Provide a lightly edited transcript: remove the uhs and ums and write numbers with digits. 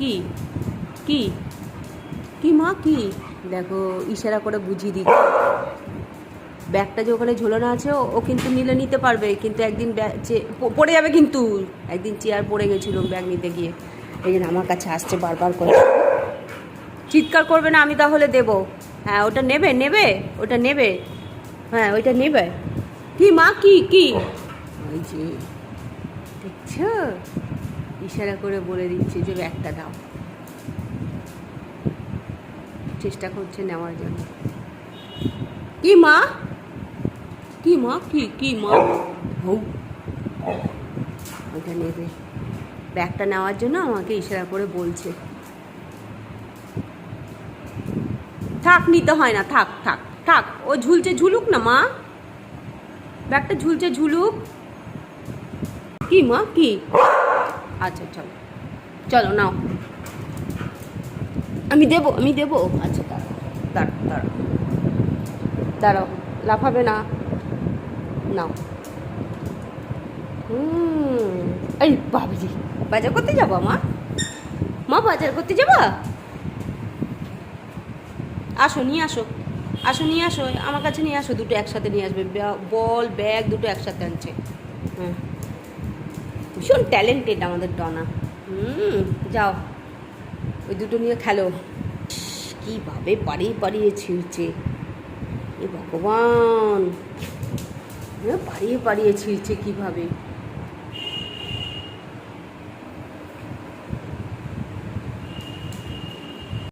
কি কি কি মা কি? দেখো ইশারা করে বুঝিয়ে দিই। ব্যাগটা যে ওখানে ঝোলানো আছে ও কিন্তু নিলে নিতে পারবে, কিন্তু একদিন পড়ে যাবে, কিন্তু একদিন চেয়ার পড়ে গেছিলো ব্যাগ নিতে গিয়ে। এই জন্য আমার কাছে আসছে বারবার করে। চিৎকার করবে না, আমি তাহলে দেবো। হ্যাঁ ওটা নেবে, নেবে ওটা নেবে, হ্যাঁ ওইটা নেবে। কি মা কি কি? ওই যে দেখছো, ইশারা করে বলে দিচ্ছে যে ব্যাগটা দাও। চেষ্টা করছে নেওয়ার জন্য। কি মা কি মা কি কি মা? হৌ ওইটা নেবে, ব্যাগটা নেওয়ার জন্য আমাকে ইশারা করে বলছে। থাক, নিতে হয় না, থাক থাক থাক, ও ঝুলছে ঝুলুক না মা, ব্যাগটা ঝুলছে ঝুলুক। কি মা কি? আচ্ছা চলো চলো নাও, আমি দেবো আমি দেবো। আচ্ছা দাঁড়াও দাঁড়াও দাঁড়াও দাঁড়াও, লাফাবে না, নাও। এই বাবাজি, বাজার করতে যাবো মা? মা বাজার করতে যাবা? আসো নিয়ে আসো, আসো নিয়ে আসো, আমার কাছে নিয়ে আসো, দুটো একসাথে নিয়ে আসবে, বল ব্যাগ দুটো একসাথে আনছে। হ্যাঁ ভীষণ ট্যালেন্টেড আমাদের ডনা। যাও ওই দুটো নিয়ে খেলো। কীভাবে পাড়িয়ে পাড়িয়ে ছিঁড়ছে, এ ভগবান, পাড়িয়ে পাড়িয়ে ছিঁড়ছে কীভাবে।